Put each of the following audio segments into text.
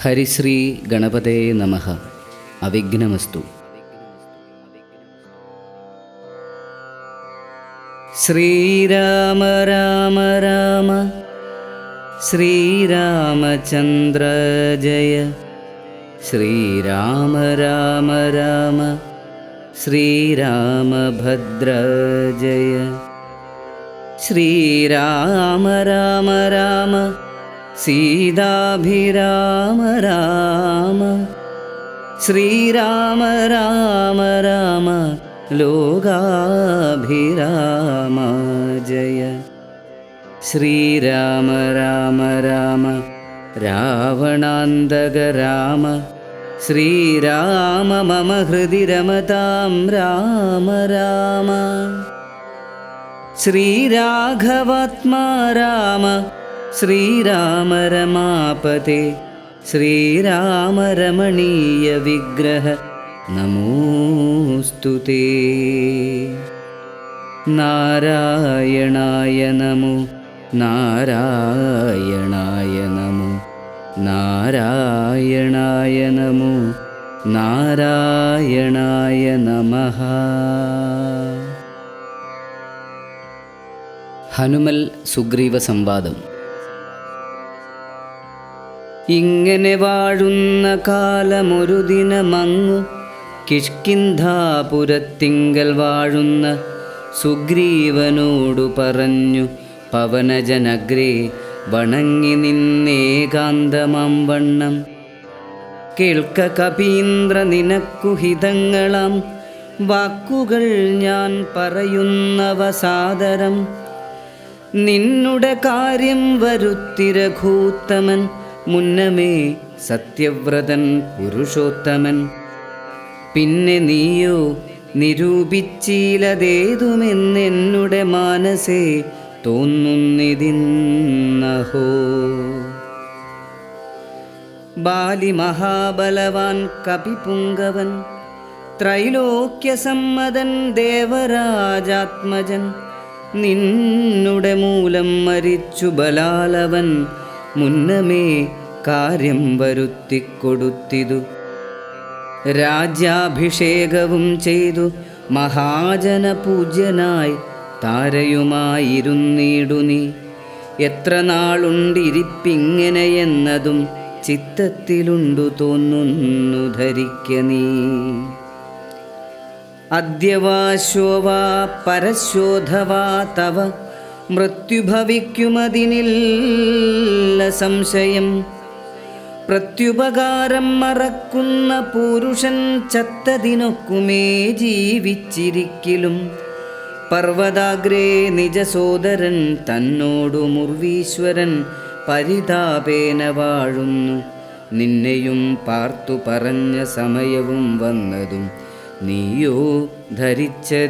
ഹരിശ്രീ ഗണപതേ നമഃ. അവിഘ്നമസ്തു. ശ്രീരാമ രാമ രാമ ശ്രീരാമചന്ദ്ര ജയ. ശ്രീരാമ രാമ രാമ ശ്രീരാമഭദ്ര ജയ. ശ്രീരാമ രാമ രാമ സീതാഭിരാമ രാമ. ശ്രീരാമ രാമ രാമ ലോകാഭിരാമ ജയ. ശ്രീരാമ രാമ രാമ രാവണാന്തക രാമ. ശ്രീരാമ മമ ഹൃദി രമതാം രാമ രാമ. ശ്രീരാഘവാത്മാ രാമ. ശ്രീരാമ രമാപതേ. ശ്രീരാമ രമണീയ വിഗ്രഹ നമോസ്തുതേ. നാരായണായ നമോ നാരായണായ നമോ നാരായണായ നമോ നാരായണായ നമഃ. ഹനുമൽ സുഗ്രീവ സംവാദം. ഇങ്ങനെ വാഴുന്ന കാലമൊരു ദിനമങ്ങു കിഷ്കിന്ധാപുരത്തിങ്കൽ വാഴുന്ന സുഗ്രീവനോടു പറഞ്ഞു. പവനജനഗ്രേ വണങ്ങി നിന്നേകാന്തമാം വണ്ണം. കേൾക്ക കപീന്ദ്ര നിനക്കു ഹിതങ്ങളാം വാക്കുകൾ ഞാൻ പറയുന്നവ സാദരം. നിന്നുടെ കാര്യം വരുത്തി രഘൂത്തമൻ മുന്നമേ സത്യവ്രതൻ പുരുഷോത്തമൻ. പിന്നെ നീയോ നിരൂപിച്ചീലതേതുമെന്നെന്നുടെ മാനസേ തോന്നുന്നിതിന്നഹോ. ബാലി മഹാബലവാൻ കപിപുങ്കവൻ ത്രൈലോക്യസമ്മതൻ ദേവരാജാത്മജൻ. നിന്നുടെ മൂലം മരിച്ചു ബലാലവൻ മുന്നമേ കാര്യം വരുത്തിക്കൊടുത്തിതു. രാജ്യാഭിഷേകവും ചെയ്തു മഹാജനപൂജ്യനായി താരയുമായിരുന്നീടു നീ. എത്ര നാളുണ്ടിരിപ്പിങ്ങനെയെന്നതും ചിത്തത്തിലുണ്ടു തോന്നുന്നു ധരിക്ക നീ. അദ്യവാശ്വവാ പരശോധവാ തവ മൃത്യുഭവിക്കുമതിനില്ല സംശയം. പ്രത്യുപകാരം മറക്കുന്ന പുരുഷൻ ചത്തതിനൊക്കുമേ ജീവിച്ചിരിക്കിലും. പർവ്വതാഗ്രേ നിജസോദരൻ തന്നോടു മുർവീശ്വരൻ പരിതാപേന വാഴുന്നു. നിന്നെയും പാർത്തു പറഞ്ഞ സമയവും വന്നതും നീയോ ധരിച്ചതില്ലേതുമേ.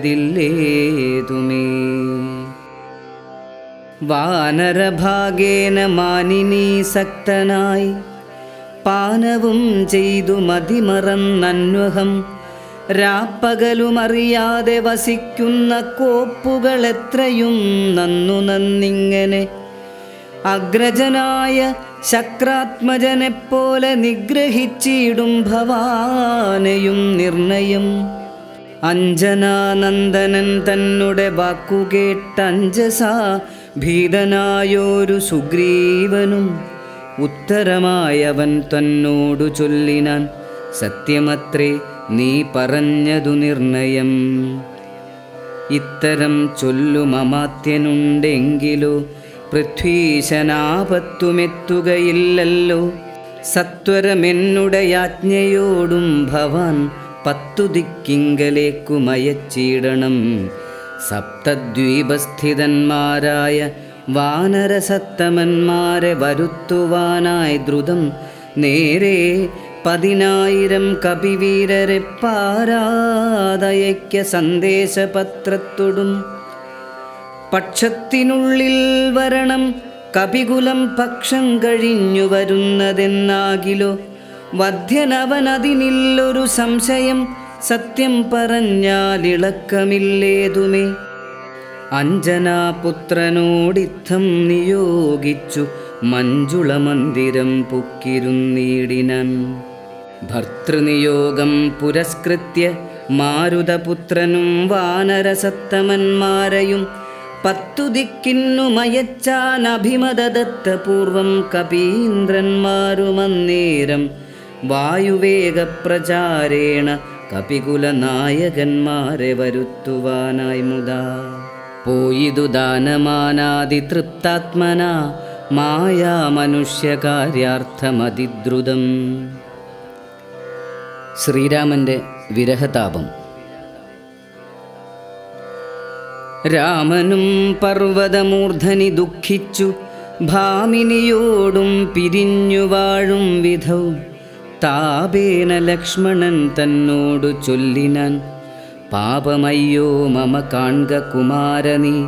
വാനരഭാഗേന മാനിനീസക്തനായി പാനവും ചെയ്തു മതിമറന്നന്വഹം. രാപ്പകലുമറിയാതെ വസിക്കുന്ന കോപ്പുകൾ എത്രയും നന്നു നന്നിങ്ങനെ. അഗ്രജനായ ശക്രാത്മജനെപ്പോലെ നിഗ്രഹിച്ചിടും ഭവാനെയും നിർണയം. അഞ്ജനാനന്ദനൻ തന്നുടെ വാക്കുകേട്ടഞ്ജസാ ഭീതനായോരു സുഗ്രീവനും ഉത്തരമായവൻ തന്നോടു ചൊല്ലിനാൻ. സത്യമത്രേ നീ പറഞ്ഞതു നിർണയം. ഇത്തരം ചൊല്ലുമമാത്യനുണ്ടെങ്കിലോ പൃഥ്വീശനാപത്തുമെത്തുകയില്ലല്ലോ. സത്വരമെന്നുടെ യാജ്ഞയോടും ഭവാൻ 10 ദിക്കിങ്കലേക്കുമയച്ചിടണം. സപ്തദ്വീപസ്ഥിതന്മാരായ വാനരസത്തമന്മാരെ വരുത്തുവാനായി ദ്രുതം നേരെ 10,000 കപിവീരരെ പാരാതയയ്ക്ക സന്ദേശപത്രത്തൊടും. പക്ഷത്തിനുള്ളിൽ വരണം കപികുലം പക്ഷം കഴിഞ്ഞു വരുന്നതെന്നാകിലോ. വധ്യനവനതിനില്ലൊരു സംശയം. സത്യം പറഞ്ഞാലിളക്കമില്ലേതുമേ. അഞ്ജനാപുത്രനോടിത്തം നിയോഗിച്ചു മഞ്ജുളമന്ദിരം പുക്കിരുന്നീടിനാൻ. ഭർതൃനിയോഗം പുരസ്കൃത്യ മാരുതപുത്രനും വാനരസത്തമന്മാരെയും 10 ദിക്കിന്നു മയച്ചാൻ അഭിമതദത്തപൂർവം കപീന്ദ്രന്മാരുമന്നേരം വായുവേഗപ്രചാരേണ കപികുലനായകന്മാരെ വരുത്തുവാനായി മുതാ. പോയിതു ദാനമാനാദി തൃപ്താത്മന മായാമനുഷ്യകാര്യാർത്ഥമതിദ്രുതം. ശ്രീരാമൻ്റെ വിരഹതാപം. രാമനും പർവ്വതമൂർധനി ദുഃഖിച്ചു ഭാമിനിയോടും പിരിഞ്ഞു വാഴും വിധൗ താപേന ലക്ഷ്മണൻ തന്നോടു ചൊല്ലിനാൻ. പാപമയ്യോ മമ കാൺക കുമാരനീ,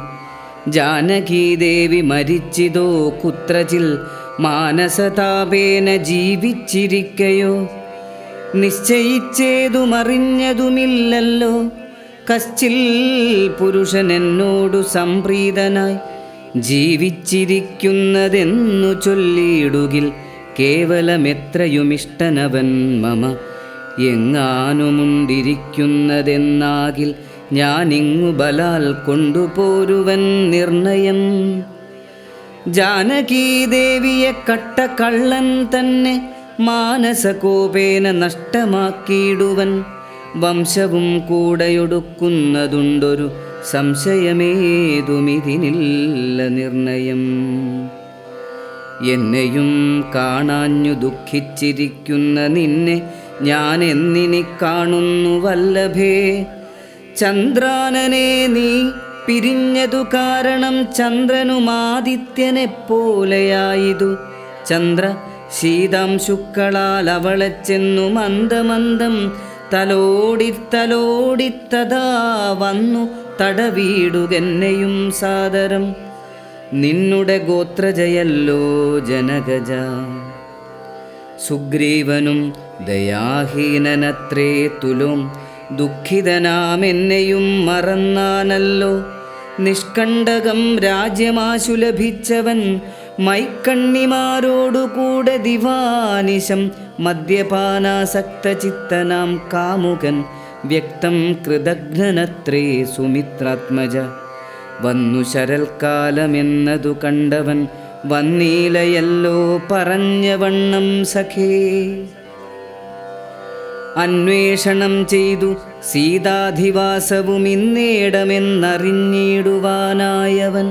ജാനകീദേവി മരിച്ചിതോ കുത്രചിൽ മാനസതാപേന ജീവിച്ചിരിക്കയോ. നിശ്ചയിച്ചേതുമറിഞ്ഞതുമില്ലല്ലോ കശ്ചിൽ പുരുഷൻ എന്നോടു സംപ്രീതനായി ജീവിച്ചിരിക്കുന്നതെന്നു ചൊല്ലിയിടുകിൽ കേവലമെത്രയുമിഷ്ടനവൻ മമ. എങ്ങാനുമുണ്ടിരിക്കുന്നതെന്നാകിൽ ഞാനിങ്ങു ബലാൽ കൊണ്ടുപോരുവൻ നിർണയം. ജാനകീദേവിയെ കട്ട കള്ളൻ തന്നെ മാനസകോപേന നഷ്ടമാക്കിയിടുവൻ. വംശവും കൂടെയൊടുക്കുന്നതുണ്ടൊരു സംശയമേതുമിതിനില്ല നിർണയം. എന്നെയും കാണാഞ്ഞു ദുഃഖിച്ചിരിക്കുന്ന നിന്നെ ഞാൻ എന്നിനി കാണുന്നു വല്ലഭേ. ചന്ദ്രാനനെ നീ പിരിഞ്ഞതു കാരണം ചന്ദ്രനുമാദിത്യനെപ്പോലെയായിതു. ചന്ദ്ര ശീതാംശുക്കളാൽ അവളെ ചെന്നു മന്ദമന്ദം തലോടിത്തലോടിത്തതാ വന്നു തടവീടുകെന്നെയും സാദരം. നിന്നുടെ ഗോത്രജയല്ലോ ജനകജ. സുഗ്രീവനും ദയാഹീനനത്രേ തുലോം ദുഃഖിതനാമെന്നെയും മറന്നാനല്ലോ. നിഷ്കണ്ടകം രാജ്യമാശു ലഭിച്ചവൻ മൈക്കണ്ണിമാരോടുകൂടെ ദിവാനിശം മദ്യപാനാസക്തചിത്തനാം കാമുകൻ വ്യക്തം കൃതഘ്നനത്രേ സുമിത്രാത്മജ. വന്നു ശരൽക്കാലമെന്നതു കണ്ടവൻ വന്നീലയല്ലോ പറഞ്ഞവണ്ണം സഖേ. അന്വേഷണം ചെയ്തു സീതാധിവാസവും ഇന്നേടമെന്നറിഞ്ഞിടുവാനായവൻ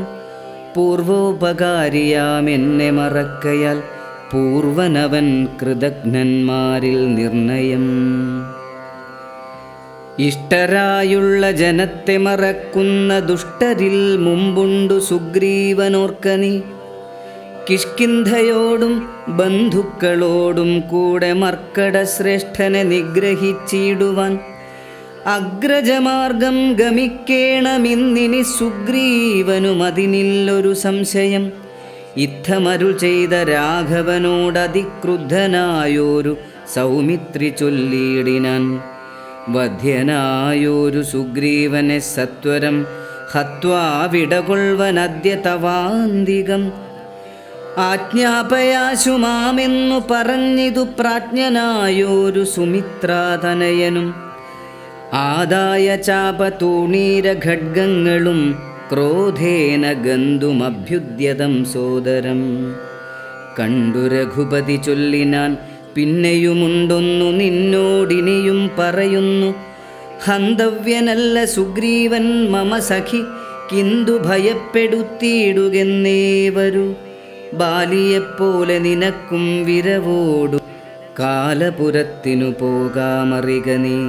പൂർവോപകാരിയാമെന്നെ മറക്കയാൽ പൂർവനവൻ കൃതഘ്നന്മാരിൽ നിർണയം. ഇഷ്ടരായുള്ള ജനത്തെ മറക്കുന്ന ദുഷ്ടരിൽ മുമ്പുണ്ടു സുഗ്രീവനോർക്കനി. കിഷ്കിന്ധയോടും ബന്ധുക്കളോടും കൂടെ മർക്കടശ്രേഷ്ഠനെ നിഗ്രഹിച്ചിടുവാൻ അഗ്രജമാർഗം ഗമിക്കേണമിന്നിനി സുഗ്രീവനും അതിനില്ലൊരു സംശയം. ഇത്തമരുൾ ചെയ്ത രാഘവനോടതിക്രുദ്ധനായോരു സൗമിത്രി ചൊല്ലിയിടിനാൻ. വധ്യനായോരു സുഗ്രീവനെ സത്വരം ഹത്വാ വിടകൊൾവനദ്യ തവാന്തികം. ആജ്ഞാപയാശുമാമെന്നു പറഞ്ഞിതു പ്രാജ്ഞനായോരു സുമിത്രാതനയനും. ആദായ ചാപതൂണീരഖഡ്ഗങ്ങളും ക്രോധേന ഗന്ധുമഭ്യുദ്യതം സോദരം. കണ്ടു രഘുപതി ചൊല്ലിനാൻ, പിന്നെയുമുണ്ടൊന്നു നിന്നോടിനിയും പറയുന്നു. ഹന്തവ്യനല്ല സുഗ്രീവൻ മമ സഖി, കിന്തു ഭയപ്പെടുത്തിയിടുകെന്നേവരു. ബാലിയെപ്പോലെ നിനക്കും വിരവോടു കാലപുരത്തിനു പോകാമറിക നീ.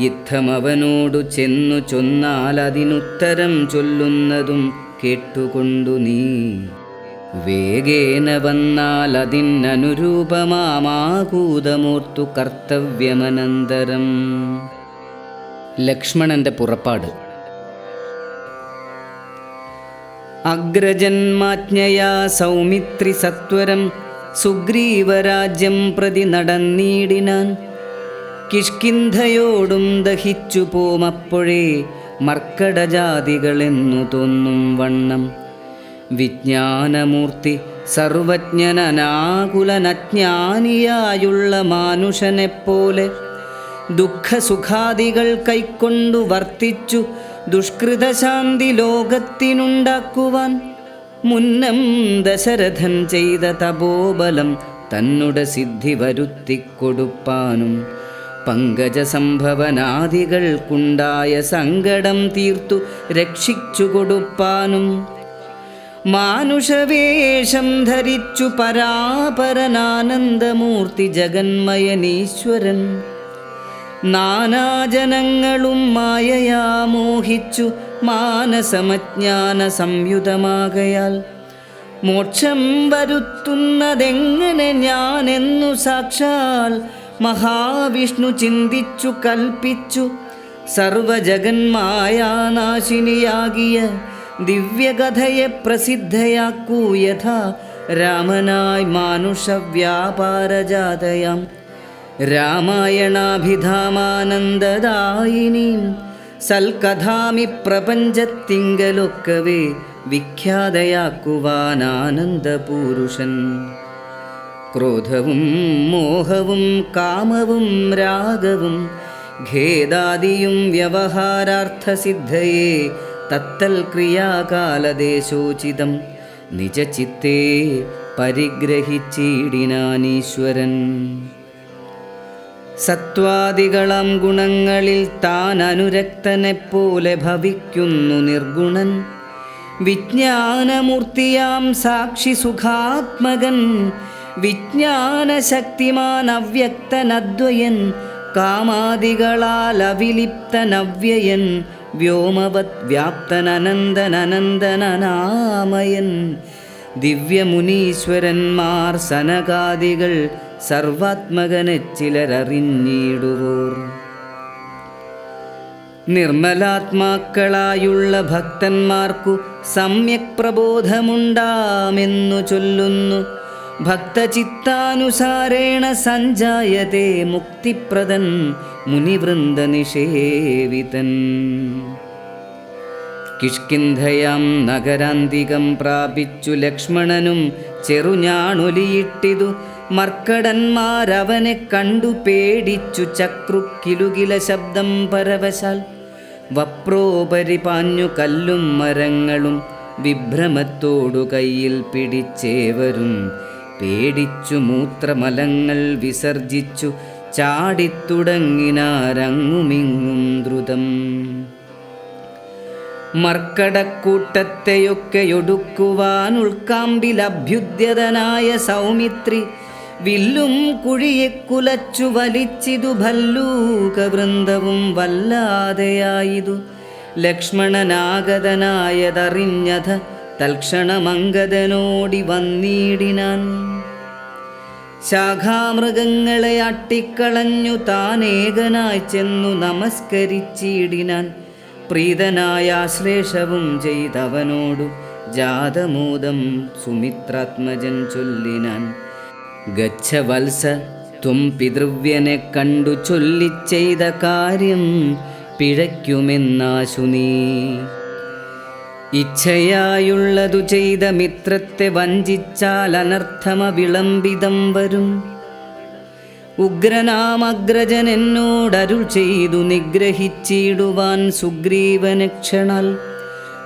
യുദ്ധമവനോടു ചെന്നു ചൊന്നാൽ അതിനുത്തരം ചൊല്ലുന്നതും കേട്ടുകൊണ്ടു നീ. വേഗേന വന്നാൽ അതിനനുരൂപമാകൂതമോർത്തു കർത്തവ്യമനന്തരം. ലക്ഷ്മണന്റെ പുറപ്പാട്. അഗ്രജന്മാജ്ഞയാ സൗമിത്രി സത്വരം സുഗ്രീവരാജ്യം പ്രതി നടന്നീടിനാൻ. കിഷ്കിന്ധയോടും ദഹിച്ചു പോമപ്പോഴേ മർക്കടജാതികളെന്നു തോന്നും വണ്ണം. വിജ്ഞാനമൂർത്തി സർവജ്ഞനനാകുലനജ്ഞാനിയായുള്ള മാനുഷനെപ്പോലെ ദുഃഖസുഖാദികൾ കൈക്കൊണ്ടു വർത്തിച്ചു ദുഷ്കൃതശാന്തി ലോകത്തിനുണ്ടാക്കുവാൻ മുന്നം ദശരഥൻ ചെയ്ത തപോബലം തന്നുടെ സിദ്ധി വരുത്തിക്കൊടുപ്പാനും പങ്കജസംഭവനാദികൾക്കുണ്ടായ സങ്കടം തീർത്തു രക്ഷിച്ചു കൊടുപ്പാനും മാനുഷവേഷം ധരിച്ചു പരാപരനാനന്ദമൂർത്തി ജഗന്മയനീശ്വരൻ നാനാജനങ്ങളും മായയാ മോഹിച്ചു മാനസമജ്ഞാന സംയുതമാകയാൽ മോക്ഷം വരുത്തുന്നതെങ്ങനെ ഞാനെന്നു സാക്ഷാൽ മഹാവിഷ്ണു ചിന്തിച്ചു കൽപ്പിച്ചു സർവജഗന്മായാനാശിനിയാകിയ ദിവ്യകഥയെ പ്രസിദ്ധയാക്കൂ യഥാ രാമനായി മാനുഷവ്യാപാരജാതയാം രാമായണാഭിധാമാനന്ദദായിനീം സൽക്കഥാമി പ്രപഞ്ചത്തിങ്കലൊക്കവേ വിഖ്യാതയാക്കുവാനാനന്ദപൂരുഷൻ ക്രോധവും മോഹവും കാമവും രാഗവും ഖേദാദിയും വ്യവഹാരാർത്ഥസിദ്ധയേ തത്തൽ ക്രിയാകാലദേശോചിതം നിജചിത്തേ പരിഗ്രഹിച്ചിടിനാനീശ്വരൻ സത്വാദികളാം ഗുണങ്ങളിൽ താൻ അനുരക്തനെപ്പോലെ ഭവിക്കുന്നു നിർഗുണൻ വിജ്ഞാനമൂർത്തിയാം സാക്ഷി സുഖാത്മകൻ വിജ്ഞാനശക്തിമാൻ അവ്യക്തനദ്വയൻ കാമാദികളാൽ അവിലിപ്തനവ്യയൻ വ്യോമവത് വ്യാപ്തനനന്ദനനന്ദനനാമയൻ ദിവ്യമുനീശ്വരന്മാർ സനകാദികൾ സർവാത്മകനെ ചിലരറിഞ്ഞിടുവോർ നിർമ്മലാത്മാക്കളായുള്ള ഭക്തന്മാർക്കു സമ്യക് പ്രബോധമുണ്ടാമെന്നു ചൊല്ലുന്നു ഭക്തചിത്താനുസാരേണ സഞ്ജായതേ മുക്തിപ്രദൻ മുനിവൃന്ദനിഷേവിതൻ കിഷ്കിന്ധയാം നഗരാന്തികം പ്രാപിച്ചു ലക്ഷ്മണനും ചെറുഞാണൊലിയിട്ടിതു മർക്കടന്മാരവനെ കണ്ടു പേടിച്ചു ചക്രുക്കിലുകില ശബ്ദം പരവശാൽ വപ്രോപരി പാഞ്ഞു കല്ലും മരങ്ങളും വിഭ്രമത്തോടു കയ്യിൽ പിടിച്ചേവരും പേടിച്ചു മൂത്രമലങ്ങൾ വിസർജിച്ചു ചാടിത്തുടങ്ങിനാരങ്ങുമിങ്ങും ദ്രുതം മർക്കടക്കൂട്ടത്തെയൊക്കെയൊടുക്കുവാൻ ഉൾക്കാമ്പിലഭ്യുദ്യതനായ സൗമിത്രി വില്ലും കുഴിയെ കുലച്ചു വലിച്ചിതു ഭല്ലൂകവൃന്ദവും വല്ലാതെയായിതു ലക്ഷ്മണനാഗതനായതറിഞ്ഞത തൽക്ഷണമംഗദനോടി വന്നിടിനാൻ ശാഖാമൃഗങ്ങളെ അട്ടിക്കളഞ്ഞു താനേകനായി ചെന്നു നമസ്കരിച്ചിടിനാൻ പ്രീതനായ ആശ്ലേഷവും ചെയ്തവനോടു ജാതമോദം സുമിത്രാത്മജൻ ചൊല്ലിനാൻ ഗച്ഛ വത്സ ത്വം പിതൃവ്യനെ കണ്ടു ചൊല്ലിച്ചെയ്ത കാര്യം പിഴയ്ക്കുമെന്നാശു നീ ഇച്ഛയായുള്ളതു ചെയ്ത മിത്രത്തെ വഞ്ചിച്ചാൽ അനർത്ഥമ വിളംബിതം വരും ഉഗ്രനാമഗ്രജൻ എന്നോടരുൾ ചെയ്തു നിഗ്രഹിച്ചിടുവാൻ സുഗ്രീവനക്ഷണാൽ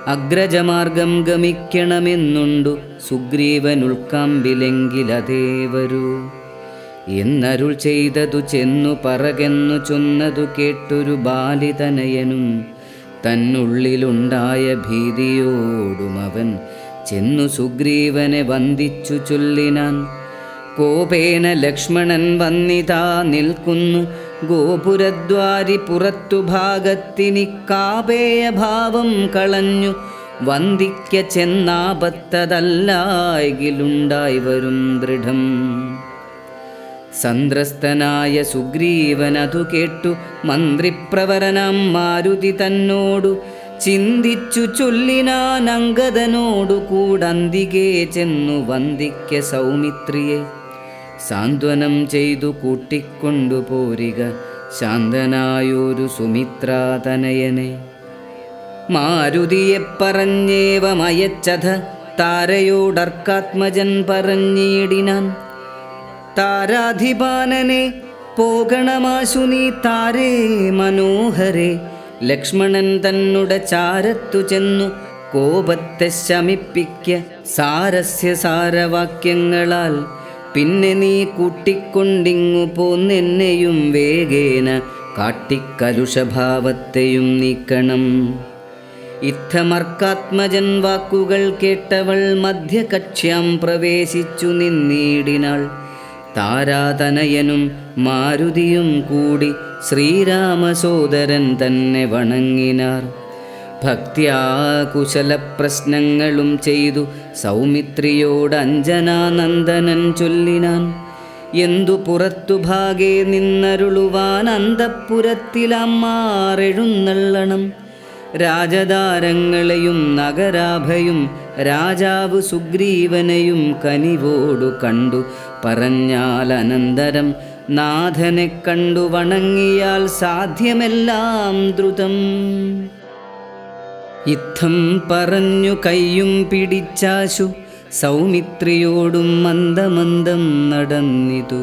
അഗ്രജമാർഗം ഗമിക്കണമെന്നുണ്ടു സുഗ്രീവൻ ഉൾക്കാമ്പിലെങ്കിലതേ വരൂ എന്നരുൾ ചെയ്തതു ചെന്നു പറകെന്നു ചൊന്നതു കേട്ടൊരു ബാലിതനയനും തന്നുള്ളിലുണ്ടായ ഭീതിയോടും അവൻ ചെന്നു സുഗ്രീവനെ വന്ദിച്ചു ചൊല്ലിനാൻ കോപേന ലക്ഷ്മണൻ വന്നിതാ നിൽക്കുന്നു ഗോപുരദ്വാരി പുറത്തു ഭാഗത്തിനി കാപേയ ഭാവം കളഞ്ഞു വന്ദിക്ക ചെന്നാപത്തതല്ലായെങ്കിലുണ്ടായി വരും ദൃഢം സന്ത്രസ്തനായ സുഗ്രീവനതു കേട്ടു മന്ത്രിപ്രവരനാം മാരുതി തന്നോടു ചിന്തിച്ചു ചൊല്ലിനാൻ അംഗദനോടു കൂടന്തികെ ചെന്നു വന്ദിക്ക സൗമിത്രിയെ സാന്ത്വനം ചെയ്തു കൂട്ടിക്കൊണ്ടുപോരിക ശാന്തനായൊരു സുമിത്രാതനയനെ മാരുതിയെ പറഞ്ഞേവമയച്ചത താരയോടർക്കാത്മജൻ പറഞ്ഞിടിനാൻ, താരാധിപാനനെ പോകണമാശു നീ താരേ മനോഹരെ. ലക്ഷ്മണൻ തന്നുടെ ചാരത്തു ചെന്നു കോപത്തെ ശമിപ്പിക്ക സാരസ്യ സാരവാക്യങ്ങളാൽ. പിന്നെ നീ കൂട്ടിക്കൊണ്ടിങ്ങു പോന്നെന്നെയും വേഗേന കാട്ടിക്കലുഷഭാവത്തെയും നീക്കണം. ഇത്തമർക്കാത്മജൻ വാക്കുകൾ കേട്ടവൾ മധ്യകക്ഷ്യാം പ്രവേശിച്ചു നിന്നീടിനാൾ. താരാതനയനും മാരുതിയും കൂടി ശ്രീരാമസോദരൻ തന്നെ വണങ്ങിനാർ. ഭക്ത്യാ കുശലപ്രശ്നങ്ങളും ചെയ്തു സൗമിത്രിയോട് അഞ്ജനാനന്ദനൻ ചൊല്ലിനാൻ, എന്തു പുറത്തു ഭാഗേ നിന്നരുളുവാൻ അന്തഃപുരത്തിലമ്മാറെഴുന്നള്ളണം. രാജധാരങ്ങളെയും നഗരാഭയും രാജാവ് സുഗ്രീവനെയും കനിവോടു കണ്ടു പറഞ്ഞാൽ അനന്തരം നാഥനെ കണ്ടു വണങ്ങിയാൽ സാധ്യമെല്ലാം ദ്രുതം. ഇത്തം പറഞ്ഞു കയ്യും പിടിച്ചാശു സൗമിത്രിയോടും മന്ദമന്ദം നടന്നിതു.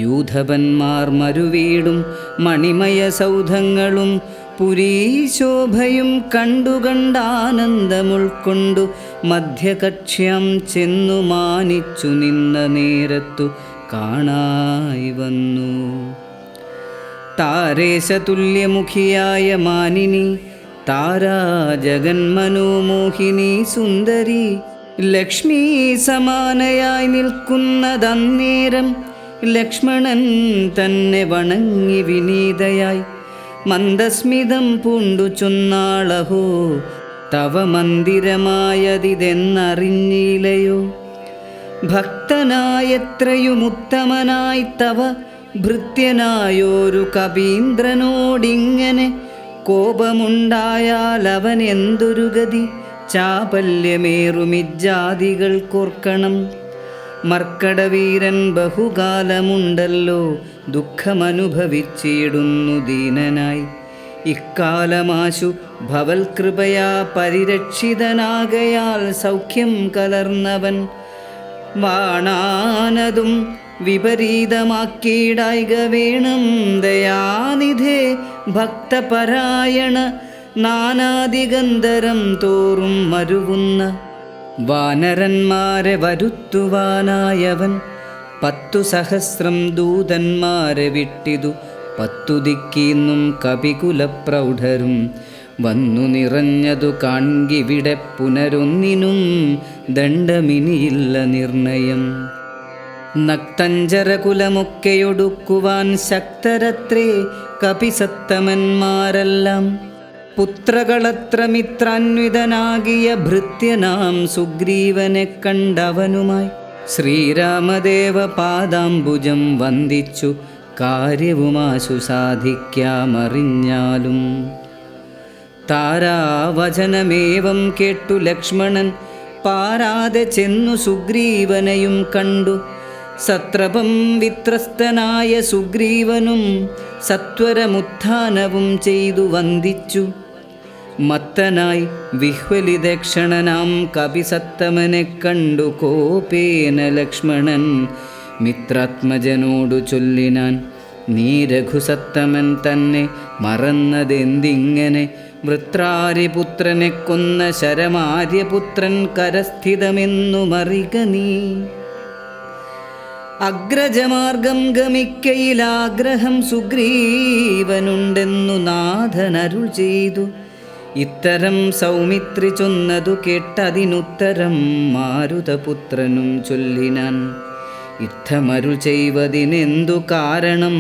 യൂഥപന്മാർ മരുവീടും മണിമയ സൗധങ്ങളും പുരീശോഭയും കണ്ടുകണ്ടാനന്ദമുൾക്കൊണ്ടു മധ്യകക്ഷ്യം ചെന്നു മാനിച്ചു നിന്ന നേരത്തു കാണായി വന്നു. താരേശതുല്യമുഖിയായ മാനിനി, താരാ ജഗന്മനോമോഹിനി സുന്ദരി, ലക്ഷ്മി സമാനയായി നിൽക്കുന്നതന്നേരം ലക്ഷ്മണൻ തന്നെ വണങ്ങി വിനീതയായി മന്ദസ്മിതം പൂണ്ടു ചൊന്നാളഹോ, തവ മന്ദിരമായതിതെന്നറിഞ്ഞില്ലയോ. ഭക്തനായെത്രയും ഉത്തമനായി തവ ഭൃത്യനായോരു കപീന്ദ്രനോടിങ്ങനെ കോപമുണ്ടായാൽ അവൻ എന്തൊരു ഗതി. ചാപല്യമേറുമിജ്ജാതികൾ കോർക്കണം. മർക്കടവീരൻ ബഹുകാലമുണ്ടല്ലോ ദുഃഖമനുഭവിച്ചിടുന്നു ദീനനായി. ഇക്കാലമാശു ഭവൽകൃപയാ പരിരക്ഷിതനാകയാൽ സൗഖ്യം കലർന്നവൻ. വാണാനതും വിപരീതമാക്കിയിടായിക വേണം ദയാനിധേ ഭക്തപരായണ. നാനാദിഗന്ധരം തോറും മരുവുന്ന വാനരന്മാരെ വരുത്തുവാനായവൻ 10 സഹസ്രം ദൂതന്മാരെ വിട്ടിതു. 10 ദിക്കിന്നും കപികുലപ്രൗഢരും വന്നു നിറഞ്ഞതു കാൺകിവിടെ പുനരൊന്നിനും ദണ്ഡമിനിയില്ല നിർണയം. നക്തഞ്ചരകുലമൊക്കെയൊടുക്കുവാൻ ശക്തരത്രേ കപിസത്തമന്മാരെല്ലാം. പുത്രകളത്ര മിത്രാന്വിതനാകിയ ഭൃത്യനാം സുഗ്രീവനെ കണ്ടവനുമായി ശ്രീരാമദേവ പാദാംബുജം വന്ദിച്ചു കാര്യവുമാശു സാധിക്കാമറിഞ്ഞാലും. താരാവചനമേവം കേട്ടു ലക്ഷ്മണൻ പാരാതെ ചെന്നു സുഗ്രീവനെയും കണ്ടു. സത്രപം വിത്രസ്തനായ സുഗ്രീവനും സത്വരമുത്ഥാനവും ചെയ്തു വന്ദിച്ചു. മത്തനായി വിഹ്വലിതക്ഷണനാം കപിസത്തമനെ കണ്ടു കോപേന ലക്ഷ്മണൻ മിത്രാത്മജനോടു ചൊല്ലിനാൻ, നീ രഘുസത്തമൻ തന്നെ മറന്നതെന്തിങ്ങനെ. വൃത്രാരിപുത്രനെ കൊന്ന ശരമാര്യപുത്രൻ കരസ്ഥിതമെന്നു മറിക നീ. അഗ്രജമാർഗം ഗമിക്കയിലാഗ്രഹം സുഗ്രീവനുണ്ടെന്നു നാഥനരുൾ ചെയ്തു. ഇത്തരം സൗമിത്രി ചൊന്നതു കേട്ടതിനുത്തരം മാരുതപുത്രനും ചൊല്ലിനാൻ, ഇത്തമരുൾ ചെയ്വതിനെന്തു കാരണം.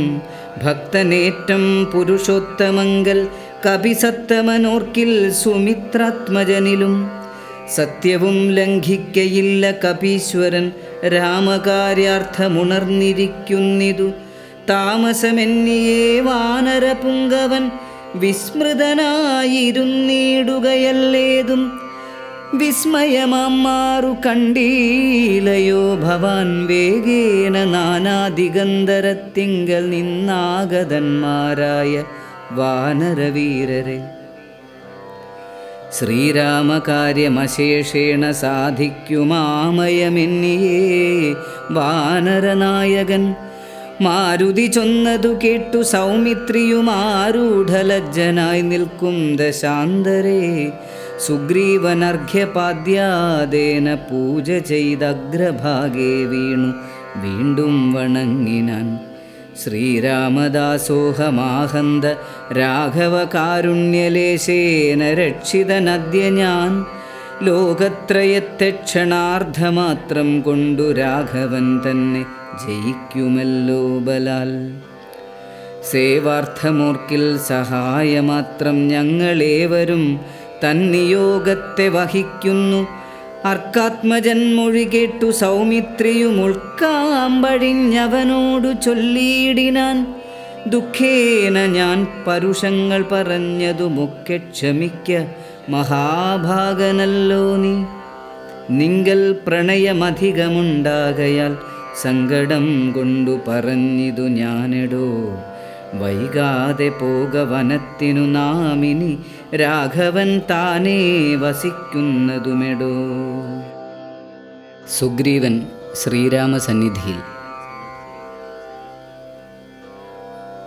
ഭക്തനേറ്റം പുരുഷോത്തമങ്കൽ കപിസത്തമനോർക്കിൽ സുമിത്രാത്മജനിലും. സത്യവും ലംഘിക്കയില്ല കപീശ്വരൻ രാമകാര്യാർത്ഥമുണർന്നിരിക്കുന്നിതു. താമസമെന്നിയേ വാനരപുങ്കവൻ വിസ്മൃതനായിരുന്നിടുകയല്ലേതും. വിസ്മയമാറു കണ്ടീലയോ ഭവാൻ വേഗേന നാനാദിഗന്ധരത്തിങ്കൽ നിന്നാഗതന്മാരായ വാനരവീരരെ. ശ്രീരാമകാര്യമശേഷേണ സാധിക്കുമാമയമെന്നിയേ വാനരനായകൻ. മാരുതി ചൊന്നതു കേട്ടു സൗമിത്രിയുമാരൂഢലജ്ജനായി നിൽക്കും ദശാന്തരേ. സുഗ്രീവനർഘ്യപാദ്യാദേന പൂജ ചെയ്തഗ്രഭാഗേ വീണു വീണ്ടും വണങ്ങിനാൻ. ശ്രീരാമദാസോഹമാഹന്ത രാഘവകാരുണ്യലേശേന രക്ഷിതനദ്യ ഞാൻ. ലോകത്രയത്തെ ക്ഷണാർദ്ധമാത്രം കൊണ്ടു രാഘവൻ തന്നെ ജയിക്കുമല്ലോ ബലാൽ. സേവാർത്ഥമോർക്കിൽ സഹായമാത്രം ഞങ്ങളേവരും തന്നിയോഗത്തെ വഹിക്കുന്നു. അർക്കാത്മജന്മൊഴി കേട്ടു സൗമിത്രിയും ഉൾക്കാമ്പഴിഞ്ഞവനോടു ചൊല്ലിയിടിനാൻ. ദുഃഖേന ഞാൻ പരുഷങ്ങൾ പറഞ്ഞതുമൊക്കെ ക്ഷമിക്ക മഹാഭാഗനല്ലോ നീ. നിങ്കൽ പ്രണയമധികമുണ്ടാകയാൽ സങ്കടം കൊണ്ടു പറഞ്ഞിതു ഞാനെടോ. വൈകാതെ പോക വനത്തിനു നാമിനി രാഘവൻ താനേ വസിക്കുന്നതുമെടോ. സുഗ്രീവൻ ശ്രീരാമസന്നിധിയിൽ.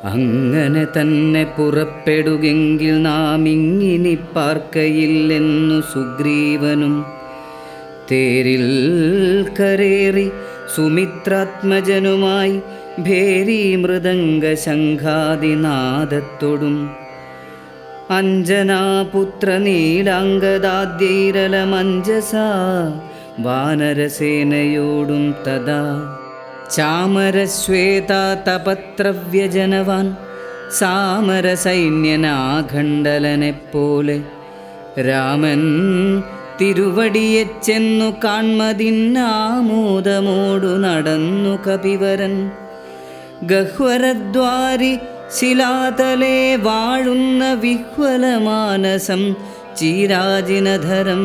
അങ്ങനെ തന്നെ പുറപ്പെടുകെങ്കിൽ നാം ഇങ്ങിനി പാർക്കയില്ലെന്നു സുഗ്രീവനും തേരിൽ കരേറി സുമിത്രാത്മജനുമായി ഭേരി മൃദംഗ ശംഖാദിനാദത്തോടും അഞ്ജനാപുത്ര നീലാംഗദാദ്യൈരലമഞ്ജസാ വാനരസേനയോടും തഥാ ചാമരശ്വേതാതപത്രവ്യജനവാൻ സാമരസൈന്യനാഖണ്ഡലനെപ്പോലെ രാമൻ തിരുവടിയെ ചെന്നു കാൺമതിന്നാമോദമോടു നടന്നു കപിവരൻ. ഗഹ്വരദ്വാരി ശിലാതലേ വാഴുന്ന വിഹ്വലമാനസം ചീരാജിനധരം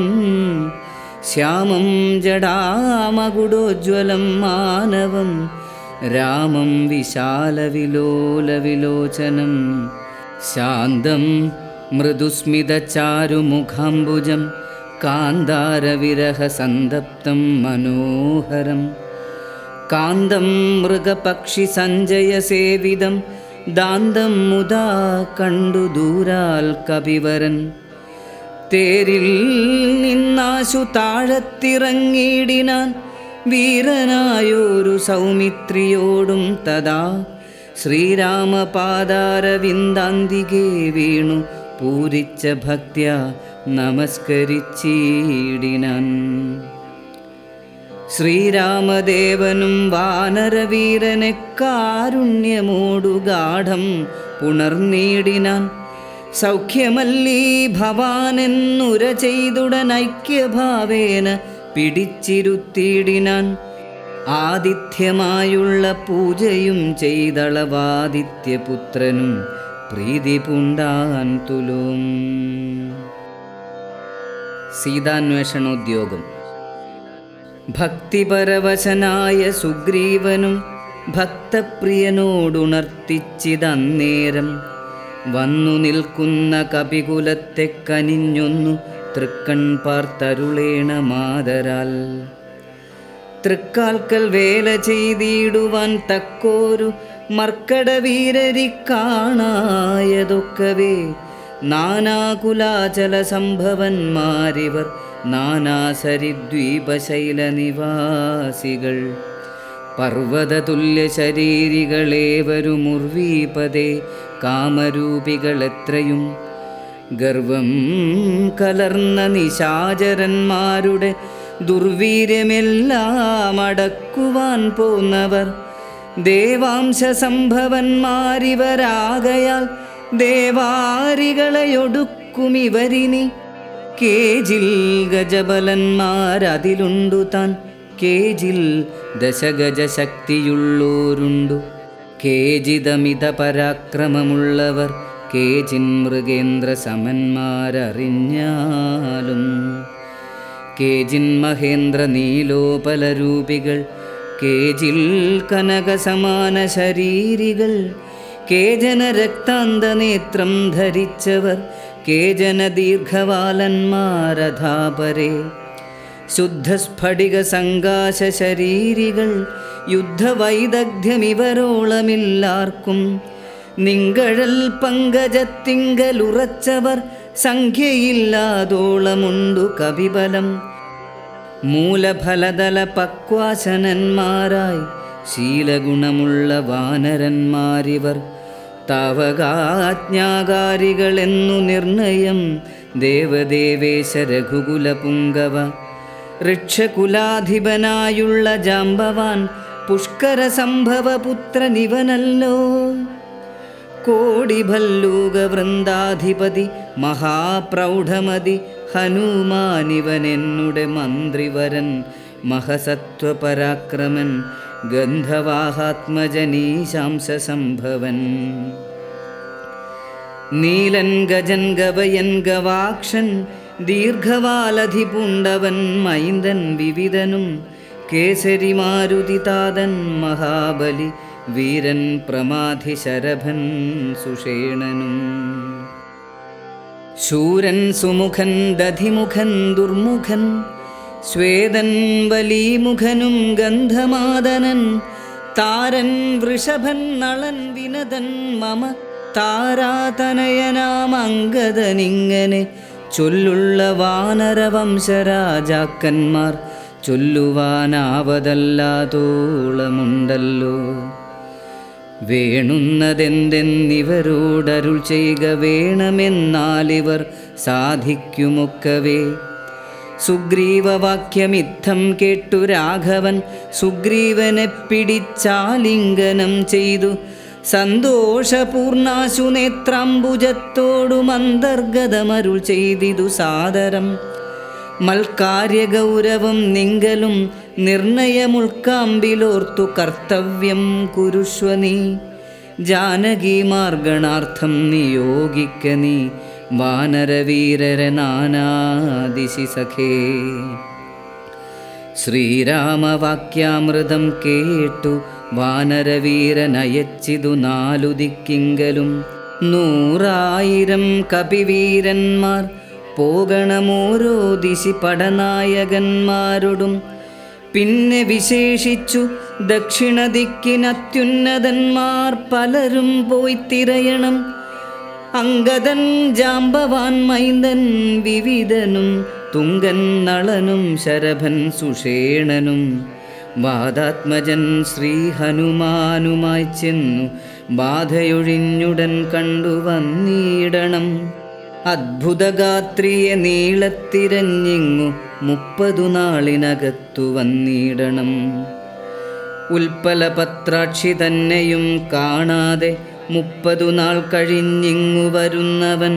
ശ്യാമം ജടാമകുടോജ്വലം മാനവം രാമം വിശാലവിലോലവിലോചനം ശാന്തം മൃദുസ്മിതചാരുമുഖാംബുജം കാന്താരവിരഹസന്തപ്തം മനോഹരം കാന്തം മൃഗപക്ഷിസഞ്ജയസേവിതം ദാന്തം മുദാ കണ്ടു ദൂരാൽ കപിവരൻ. തേരിൽ നിന്നാശു താഴത്തിറങ്ങിയിടിനാൻ വീരനായൊരു സൗമിത്രിയോടും തഥാ ശ്രീരാമപാദാരവിന്ദാന്തികേ വീണു പൂരിച്ച ഭക്ത്യാ നമസ്കരിച്ചിടിനാൻ. ശ്രീരാമദേവനും വാനരവീരനെ കാരുണ്യമോടു ഗാഠം പുണർന്നീടിനാൻ. സൗഖ്യമല്ലീ ഭവാനെന്നുര ചെയ്തുടൻ ഐക്യഭാവേന പിടിച്ചിരുത്തിയിടിനാൻ. ആതിഥ്യമായുള്ള പൂജയും ചെയ്തളവാദിത്യപുത്രനും പ്രീതി പൂണ്ടാൻ തുലോം. സീതാന്വേഷണോദ്യോഗം. ഭക്തിപരവശനായ സുഗ്രീവനും ഭക്തപ്രിയനോടുണർത്തിച്ചിതന്നേരം വന്നു നിൽക്കുന്ന കപികുലത്തെ കനിഞ്ഞൊന്നു തൃക്കൺ പാർത്തരുളേണ മാതരാൽ. തൃക്കാൽക്കൽ വേല ചെയ്തിടുവാൻ തക്കോരു മർക്കടവീരരി കാണായതൊക്കവേ നാനാകുലാചല സംഭവന്മാരിവർ നാനാസരിദ്വീപശൈലനിവാസികൾ. പർവ്വതതുല്യ ശരീരികളേവരുമുർവീപദേ കാമരൂപികളെത്രയും ഗർവം കലർന്ന നിശാചരന്മാരുടെ ദുർവീര്യമെല്ലാം അടക്കുവാൻ പോന്നവർ ദേവാംശ സംഭവന്മാരിവരാകയാൽ ദേവാരികളെയൊടുക്കുമിവരിനി. കേജിൽ ഗജബലന്മാരതിലുണ്ടു താൻ കേജിൽ ദശഗജ ശക്തിയുള്ളോരുണ്ടു. കേജിതമിത പരാക്രമമുള്ളവർ കേജിൻ മൃഗേന്ദ്ര സമന്മാരറിഞ്ഞാലും. കേജിൻ മഹേന്ദ്ര നീലോപലരൂപികൾ കേജിൽ കനകസമാന ശരീരികൾ കേചന രക്താന്തനേത്രം ധരിച്ചവർ, കേചന ദീർഘവാലന്മാരഥാപരേ. ശുദ്ധസ്ഫടിക സങ്കാശ ശരീരികൾ, യുദ്ധവൈദഗ്ധ്യമിവരോളമില്ലാർക്കും. നിങ്കഴൽ പങ്കജത്തിങ്കലുറച്ചവർ, സംഖ്യയില്ലാതോളമുണ്ടു കവിബലം. മൂലഫലതല പക്വാശനന്മാരായി ശീലഗുണമുള്ള വാനരന്മാരിവർ. താവകാജ്ഞാകാരികളെന്നു നിർണയം, ദേവദേവേശ രഘുകുല പുങ്കവ. ഋക്ഷകുലാധിപനായുള്ള ജാംബവാൻ, പുഷ്കര സംഭവപുത്രനിവനല്ലോ. കോടിഭല്ലൂകവൃന്ദാധിപതി മഹാപ്രൗഢമതി ഹനുമാനിവനെന്നുടെ മന്ത്രിവരൻ. മഹസത്വപരാക്രമൻ ഗന്ധവാഹാത്മജനീശാംശസംഭവൻ. നീലൻ ഗജൻ ഗവയൻ ഗവാക്ഷൻ, ദീർഘവാലധിപൂണ്ടവൻ മൈന്ദൻ വിവിധനും. കേസരി മാരുതിതാതൻ മഹാബലി, വീരൻ പ്രമാധി ശരഭൻ സുഷേണനും. ശൂരൻ സുമുഖൻ ദധിമുഖൻ ദുർമുഖൻ, ശ്വേതൻ വലിമുഖനും ഗന്ധമാദനൻ. താരൻ വൃഷഭൻ നളൻ വിനതൻ മമ, താരാതനയനാമംഗദനിങ്ങനെ. ചൊല്ലുള്ള വാനരവംശരാജാക്കന്മാർ, ചൊല്ലുവാനാവതല്ലാതോളമുണ്ടല്ലോ. വേണുന്നതെന്തെന്നിവരോടരുൾ ചെയ്യുക വേണമെന്നാലിവർ സാധിക്കുമൊക്കവേ. സുഗ്രീവവാക്യമിത്തം കേട്ടു രാഘവൻ, സുഗ്രീവനെ പിടിച്ചാലിംഗനം ചെയ്തു. സന്തോഷപൂർണാശു നേത്രാംബുജത്തോടും അന്തർഗതമരുൾ ചെയ്തിതു സാദരം. മൽക്കാര്യഗൗരവം നിങ്കലും നിർണയമുൾക്കാമ്പിലോർത്തു കർത്തവ്യം കുരുഷ്വ നീ. ജാനകി മാർഗണാർത്ഥം നിയോഗിക്ക നീ, വാനരവീരരെ നാനാദിശി സഖേ. ശ്രീരാമവാക്യാമൃതം കേട്ടു വാനരവീരനയച്ചിതു നാലു ദിക്കിങ്കലും. 100,000 കപിവീരന്മാർ പോകണമോരോ ദിശി പടനായകന്മാരോടും. പിന്നെ വിശേഷിച്ചു ദക്ഷിണ ദിക്കിനത്യുന്നതന്മാർ പലരും പോയി തിരയണം. അംഗദൻ ജാംബവാൻ മൈന്ദൻ വിവിധനും, തുങ്കൻ നളനും ശരഭൻ സുഷേണനും. വാദാത്മജൻ ശ്രീ ഹനുമാനുമായി ചെന്നു ബാധയൊഴിഞ്ഞുടൻ കണ്ടു വന്നിടണം. അദ്ഭുതഗാത്രിയെ നീളത്തിരഞ്ഞിങ്ങു 30 നാളിനകത്തു വന്നിടണം. ഉൽപ്പലപത്രാക്ഷി തന്നെയും കാണാതെ 30 നാൾ കഴിഞ്ഞിങ്ങു വരുന്നവൻ.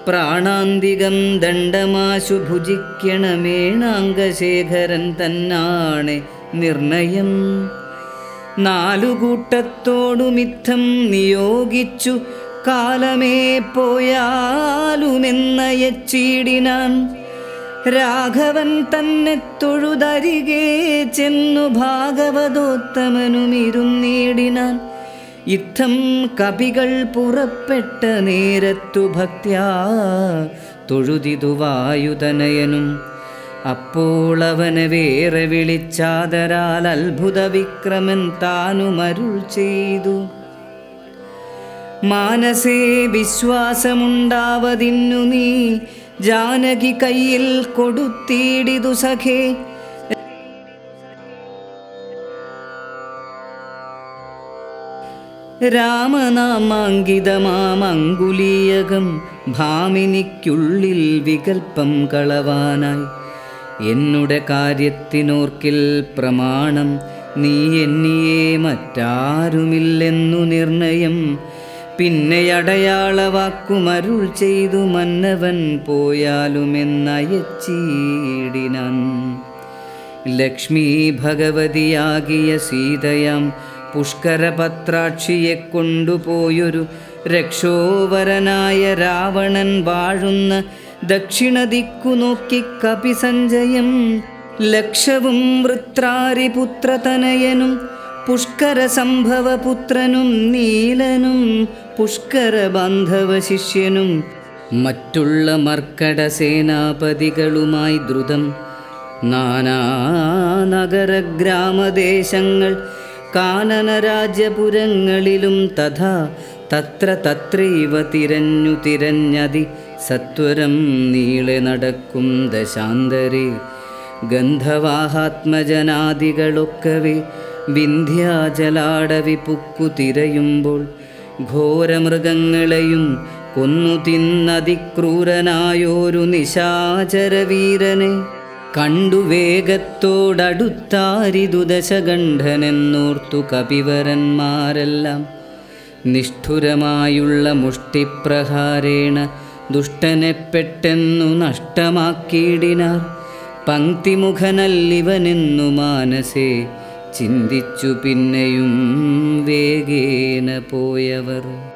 പ്രാണാന്തികം ദണ്ഡമാശു ഭുജിക്കണമേണാംഗശേഖരൻ തന്നാണെ നിർണയം. 4 കൂട്ടത്തോടുമിത്തം നിയോഗിച്ചു കാലമേ പോയാലുമെന്നയച്ചിടിനാൻ. രാഘവൻ തന്നെ തൊഴുതരികെ ചെന്നു ഭാഗവതോത്തമനുമിരുന്നിടിനാൻ. യുദ്ധം കപികൾ പുറപ്പെട്ട നേരത്തു ഭക്ത്യാ തൊഴുതിതു വായുതനയനും. അപ്പോൾ അവനെ വേറെ വിളിച്ചാദരാൽ അത്ഭുത വിക്രമൻ താനുമരുൾ ചെയ്തു. മാനസേ വിശ്വാസമുണ്ടാവതിന്നു നീ, ജാനകി കയ്യിൽ കൊടുത്തിടിതു സഖേ. രാമനാമാങ്കിതമാമങ്കുലീയകം ഭാമിനിക്കുള്ളിൽ വികൽപ്പം കളവാനായി. എന്നുടെ കാര്യത്തിനോർക്കിൽ പ്രമാണം, നീ എന്നിയെ മറ്റാരുമില്ലെന്നു നിർണയം. പിന്നെ അടയാളവാക്കുമരുൾ ചെയ്തു മന്നവൻ പോയാലുമെന്നയച്ചിടിനാൻ. ലക്ഷ്മി ഭഗവതിയാകിയ സീതയാം പുഷ്കരപത്രാക്ഷിയെ കൊണ്ടുപോയൊരു രക്ഷോവരനായ രാവണൻ വാഴുന്ന ദക്ഷിണ ദിക്കു നോക്കി കപിസഞ്ജയം. ലക്ഷവും വൃത്രാരിപുത്രതനയനും പുഷ്കര സംഭവ പുത്രനും നീലനും പുഷ്കര ബാന്ധവ ശിഷ്യനും മറ്റുള്ള മർക്കട സേനാപതികളുമായി ദ്രുതം നാനാനഗര ഗ്രാമദേശങ്ങൾ കാനനരാജ്യപുരങ്ങളിലും തഥാ തത്ര തത്രൈവ തിരഞ്ഞതി സത്വരം നീളെ നടക്കും ദശാന്തരെ. ഗന്ധവാഹാത്മജനാദികളൊക്കവേ വിന്ധ്യാചലാടവി പുക്കു തിരയുമ്പോൾ ഘോരമൃഗങ്ങളെയും കൊന്നു തിന്നതിക്രൂരനായോരു നിശാചരവീരനെ കണ്ടു വേഗത്തോടടുത്താരിതു ദശകണ്ഠനെന്നോർത്തു കപിവരന്മാരെല്ലാം നിഷ്ഠുരമായുള്ള മുഷ്ടിപ്രഹാരേണ ദുഷ്ടനെ പെട്ടെന്നു നഷ്ടമാക്കിയിടിനാർ. പങ്ക്തിമുഖനല്ലിവനെന്നു മാനസേ ചിന്തിച്ചു പിന്നെയും വേഗേന പോയവർ.